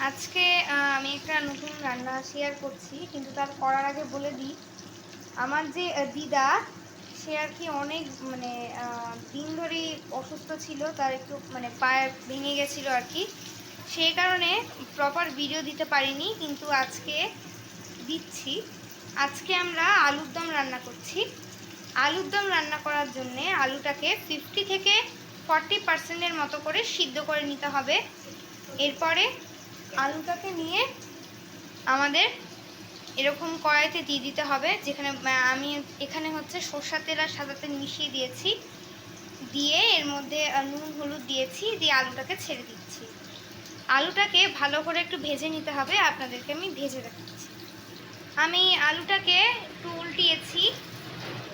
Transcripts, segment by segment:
আজকে আমি একটা নতুন রান্না শেয়ার করছি, কিন্তু তার করার আগে বলে দিই, আমার যে দিদা সে আর কি অনেক দিন ধরেই অসুস্থ ছিল। তার একটু পায়ে ভেঙে গেছিলো আর কি, সেই কারণে প্রপার ভিডিও দিতে পারিনি, কিন্তু আজকে দিচ্ছি। আজকে আমরা আলুর দম রান্না করছি। আলুর দম রান্না করার জন্যে আলুটাকে 50 থেকে 40% মতো করে সিদ্ধ করে নিতে হবে। এরপরে আলুটাকে নিয়ে আমাদের এরকম কড়াইতে দিয়ে দিতে হবে, যেখানে আমি এখানে হচ্ছে সরষের তেল আর সাদা তেল মিশিয়ে দিয়েছি। দিয়ে এর মধ্যে নুন হলুদ দিয়েছি, দিয়ে আলুটাকে ছেড়ে দিচ্ছি। আলুটাকে ভালো করে একটু ভেজে নিতে হবে, আপনাদেরকে আমি ভেজে দেখাচ্ছি। আমি আলুটাকে একটু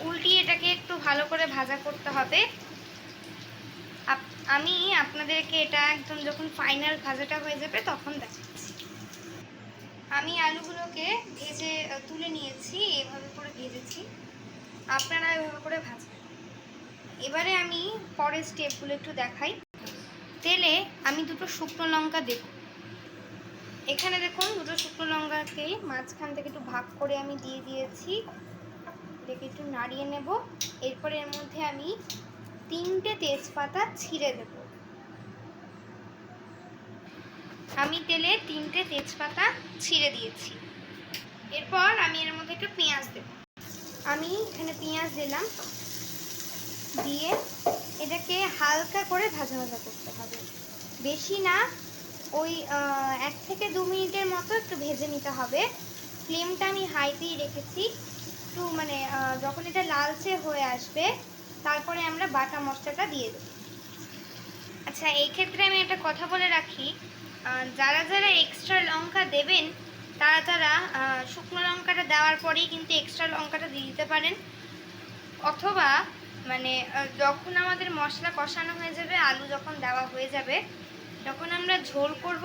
উল্টিয়ে এটাকে একটু ভালো করে ভাজা করতে হবে। আমি আপনাদেরকে এটা একদম যখন ফাইনাল ভাজাটা হয়ে যাবে তখন দেখাচ্ছি। আমি আলুগুলোকে ভেজে তুলে নিয়েছি, এভাবে করে ভেজেছি, আপনারা এভাবে করে ভাজবেন। এবারে আমি পরের স্টেপগুলো একটু দেখাই। তেলে আমি দুটো শুকনো লঙ্কা দেব। এখানে দেখুন, দুটো শুকনো লঙ্কাকে মাঝখান থেকে একটু ভাগ করে আমি দিয়ে দিয়েছি। এটাকে একটু নাড়িয়ে নেব। এরপরে এর মধ্যে আমি 3টে তেজপাতা ছিঁড়ে দেব। আমি তেলে 3টে তেজপাতা ছিঁড়ে দিয়েছি। এরপর আমি এর মধ্যে একটু পেঁয়াজ দেব। আমি এখানে পেঁয়াজ দিলাম, দিয়ে এটাকে হালকা করে ভাজা ভাজা করতে হবে, বেশি না। ওই 1 থেকে 2 মিনিটের মতো একটু ভেজে নিতে হবে। ফ্লেমটা আমি হাইতেই রেখেছি। একটু যখন এটা লালচে হয়ে আসবে, তারপরে আমরা বাটা মশলাটা দিয়ে দেব। আচ্ছা, এই ক্ষেত্রে আমি একটা কথা বলে রাখি, যারা যারা এক্সট্রা লঙ্কা দেবেন তারা শুকনো লঙ্কাটা দেওয়ার পরেই কিন্তু এক্সট্রা লঙ্কাটা দিয়ে দিতে পারেন। অথবা যখন আমাদের মশলা কষানো হয়ে যাবে, আলু যখন দেওয়া হয়ে যাবে, যখন আমরা ঝোল করব,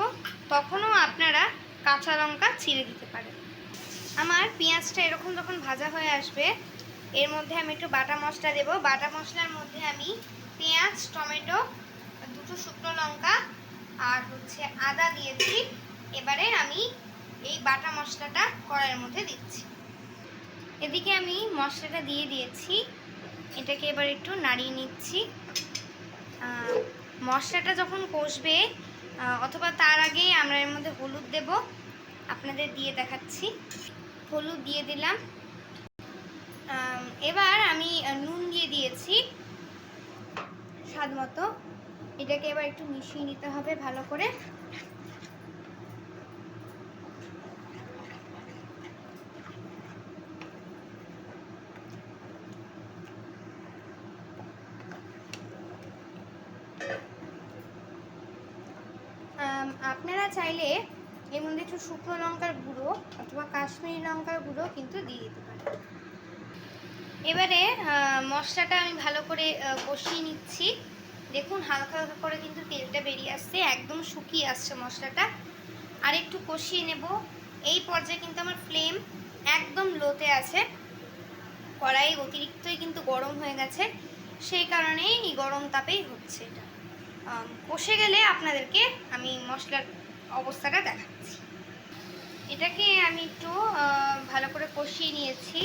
তখনও আপনারা কাঁচা লঙ্কা ছিঁড়ে দিতে পারেন। আমার পেঁয়াজটা এরকম যখন ভাজা হয়ে আসবে, এর মধ্যে আমি একটু বাটা মশলা দেব। বাটা মশলার মধ্যে আমি পেঁয়াজ, টমেটো, দুটো শুকনো লঙ্কা আর আদা দিয়েছি। এবারে আমি এই বাটা মশলাটা কড়াইয়ের মধ্যে দিচ্ছি। এদিকে আমি মশলাটা দিয়ে দিয়েছি, এটাকে এবার একটু নাড়িয়ে নিচ্ছি। মশলাটা যখন কষবে, অথবা তার আগেই আমরা এর মধ্যে হলুদ দেব। আপনাদের দিয়ে দেখাচ্ছি। হলুদ দিয়ে দিলাম। এবার আমি নুন দিয়ে দিয়েছি স্বাদ মতো। এটাকে এবার একটু মিশিয়ে নিতে হবে ভালো করে। আপনারা চাইলে এর মধ্যে একটু শুকনো লঙ্কার গুঁড়ো অথবা কাশ্মীরি লঙ্কার গুঁড়ো কিন্তু দিয়ে দিতে পারেন। এবারে মশলাটা আমি ভালো করে কষিয়ে নিচ্ছি। দেখুন, হালকা হালকা করে কিন্তু তেলটা বেরিয়ে আসছে, একদম শুকিয়ে আসছে মশলাটা। আর একটু কষিয়ে নেব। এই পর্যায়ে কিন্তু আমার ফ্লেম একদম লোতে আছে। কড়াই অতিরিক্তই কিন্তু গরম হয়ে গেছে, সেই কারণেই এই গরম তাপেই হচ্ছে এটা। কষে গেলে আপনাদেরকে আমি মশলার অবস্থাটা দেখাচ্ছি। এটাকে আমি একটু ভালো করে কষিয়ে নিয়েছি,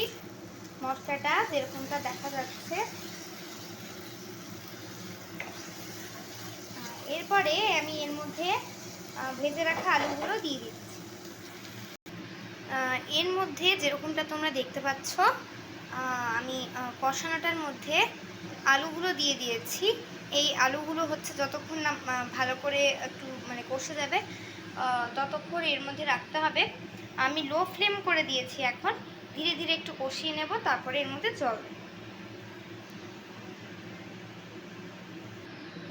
মশলাটা যেরকমটা দেখা যাচ্ছে। এরপরে আমি এর মধ্যে ভেজে রাখা আলুগুলো দিয়ে দিচ্ছি। এর মধ্যে যেরকমটা তোমরা দেখতে পাচ্ছ, আমি কষানোটার মধ্যে আলুগুলো দিয়ে দিয়েছি। এই আলুগুলো যতক্ষণ না ভালো করে একটু কষে যাবে, ততক্ষণ এর মধ্যে রাখতে হবে। আমি লো ফ্লেম করে দিয়েছি। এখন ধীরে ধীরে একটু কষিয়ে নেব, তারপরে এর মধ্যে জল দেব।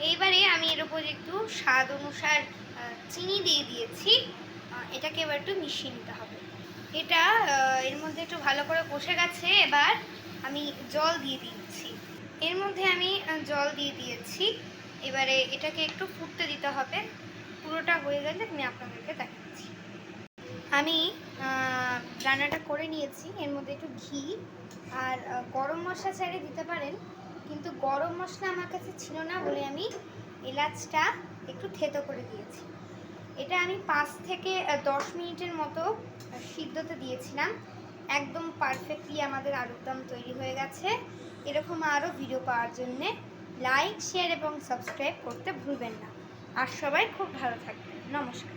এইবারে আমি এর উপর একটু স্বাদ অনুসার চিনি দিয়ে দিয়েছি। এটাকে এবার একটু মিশিয়ে নিতে হবে। এটা এর মধ্যে একটু ভালো করে কষে গেছে। এবার আমি জল দিয়ে দিচ্ছি। এর মধ্যে আমি জল দিয়ে দিয়েছি। এবারে এটাকে একটু ফুটতে দিতে হবে। পুরোটা হয়ে গেলে আমি আপনাদেরকে দেখাচ্ছি। আমি রান্নাটা করে নিয়েছি। এর মধ্যে একটু ঘি আর গরম মশলা চাইলে দিতে পারেন, কিন্তু গরম মশলা আমার কাছে ছিল না বলে আমি এলাচটা একটু থেতো করে দিয়েছি। এটা আমি 5 থেকে 10 মিনিটের মতো সিদ্ধতে দিয়েছিলাম। একদম পারফেক্টলি আমাদের আলুর দম তৈরি হয়ে গেছে। এরকম আরও ভিডিও পাওয়ার জন্যে লাইক, শেয়ার এবং সাবস্ক্রাইব করতে ভুলবেন না। আর সবাই খুব ভালো থাকবেন। নমস্কার।